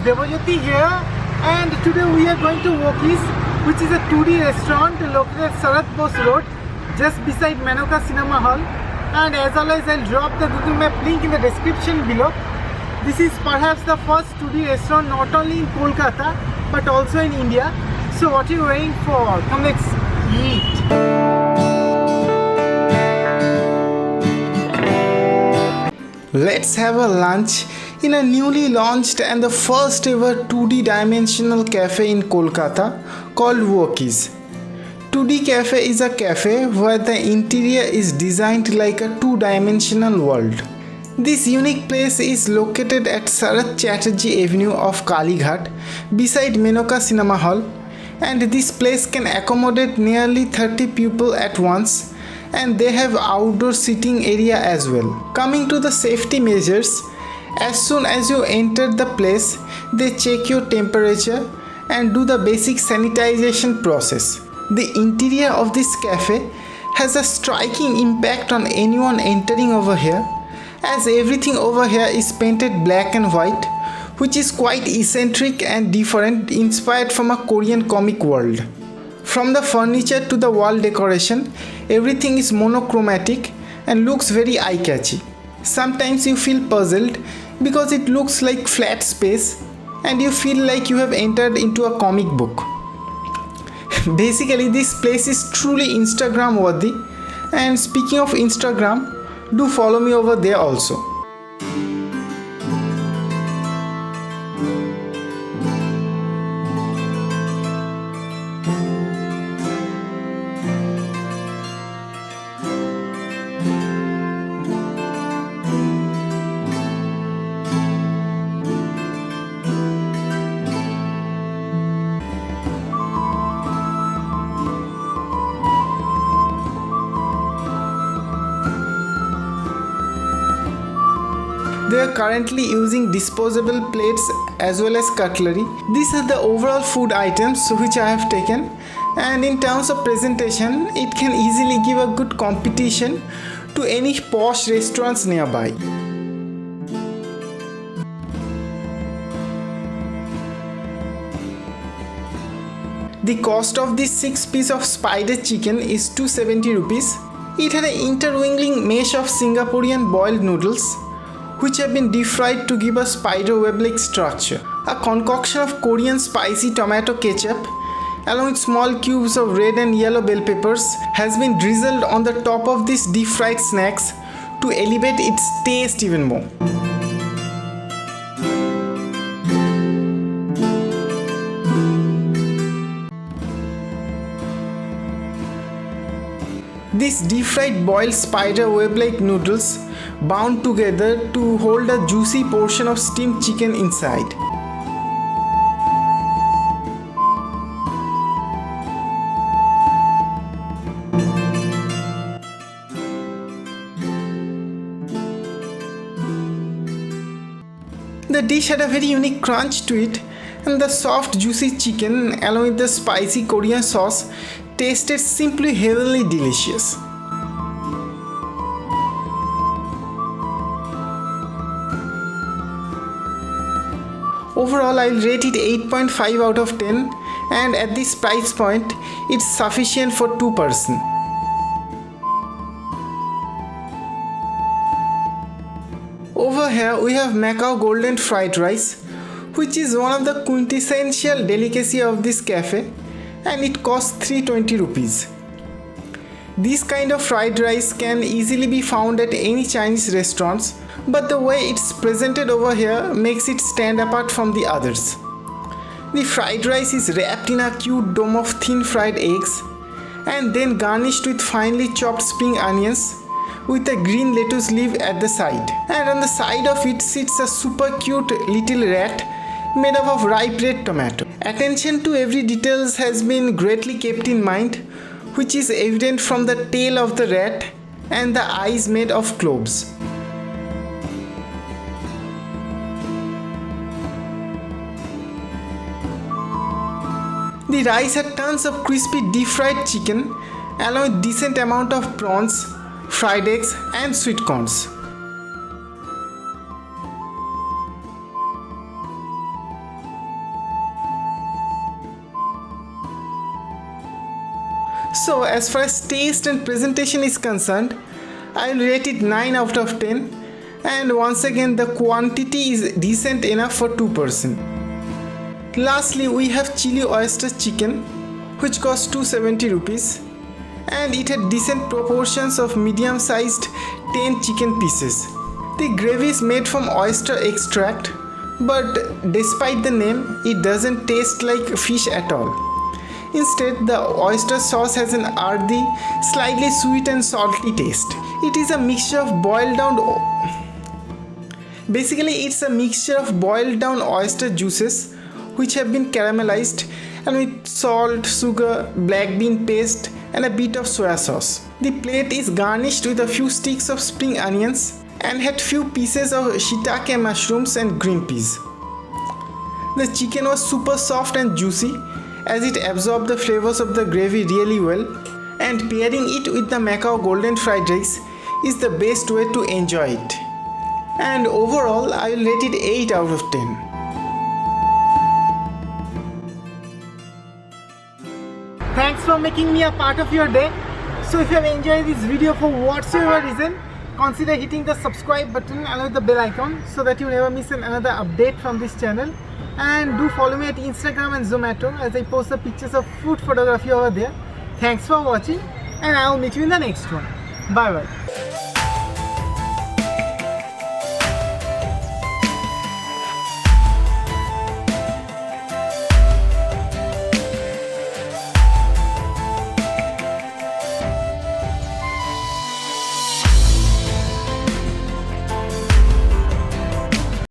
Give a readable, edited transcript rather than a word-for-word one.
Devajyoti here, and today we are going to Wokis, which is a 2D restaurant located at Sarat Bose Road, just beside Menoka Cinema Hall. And as always, I'll drop the Google Map link in the description below. This is perhaps the first 2D restaurant not only in Kolkata but also in India. So what are you waiting for? Come, let's eat. Let's have a lunch in a newly launched and the first ever 2D dimensional cafe in Kolkata called Wokis. 2D cafe is a cafe where the interior is designed like a two-dimensional world. This unique place is located at Sarat Chatterjee Avenue of Kalighat beside Menoka Cinema Hall, and this place can accommodate nearly 30 people at once, and they have outdoor sitting area as well. Coming to the safety measures, as soon as you enter the place, they check your temperature and do the basic sanitization process. The interior of this cafe has a striking impact on anyone entering over here, as everything over here is painted black and white, which is quite eccentric and different, inspired from a Korean comic world. From the furniture to the wall decoration, everything is monochromatic and looks very eye-catchy. Sometimes you feel puzzled because it looks like flat space and you feel like you have entered into a comic book. Basically, this place is truly Instagram worthy, and speaking of Instagram, do follow me over there also. They are currently using disposable plates as well as cutlery. These are the overall food items which I have taken, and in terms of presentation, it can easily give a good competition to any posh restaurants nearby. The cost of this 6 piece of spider chicken is 270 rupees. It had an intermingling mesh of Singaporean boiled noodles, which have been deep fried to give a spider web-like structure. A concoction of Korean spicy tomato ketchup along with small cubes of red and yellow bell peppers has been drizzled on the top of these deep fried snacks to elevate its taste even more. These deep fried boiled spider web-like noodles bound together to hold a juicy portion of steamed chicken inside. The dish had a very unique crunch to it, and the soft juicy chicken along with the spicy Korean sauce tasted simply heavenly delicious. Overall, I'll rate it 8.5 out of 10, and at this price point, it's sufficient for 2 persons. Over here, we have Macao Golden Fried Rice, which is one of the quintessential delicacy of this cafe, and it costs 320 rupees. This kind of fried rice can easily be found at any Chinese restaurants, but the way it's presented over here makes it stand apart from the others. The fried rice is wrapped in a cute dome of thin fried eggs and then garnished with finely chopped spring onions with a green lettuce leaf at the side. And on the side of it sits a super cute little rat made up of ripe red tomato. Attention to every details has been greatly kept in mind, which is evident from the tail of the rat and the eyes made of cloves. The rice had tons of crispy deep fried chicken along with decent amount of prawns, fried eggs and sweet corns. So as far as taste and presentation is concerned, I will rate it 9 out of 10, and once again the quantity is decent enough for 2 person. Lastly, we have chili oyster chicken, which cost 270 rupees, and it had decent proportions of medium sized 10 chicken pieces. The gravy is made from oyster extract, but despite the name, it doesn't taste like fish at all. Instead, the oyster sauce has an earthy, slightly sweet and salty taste. It is a mixture of boiled down oyster juices which have been caramelized and with salt, sugar, black bean paste and a bit of soya sauce. The plate is garnished with a few sticks of spring onions and had few pieces of shiitake mushrooms and green peas. The chicken was super soft and juicy as it absorbed the flavors of the gravy really well, and pairing it with the Macao golden fried rice is the best way to enjoy it. And overall, I will rate it 8 out of 10. Thanks for making me a part of your day. So if you have enjoyed this video for whatsoever reason, consider hitting the subscribe button along with the bell icon so that you never miss another update from this channel. And do follow me at Instagram and Zomato as I post the pictures of food photography over there. Thanks for watching, and I will meet you in the next one. Bye bye.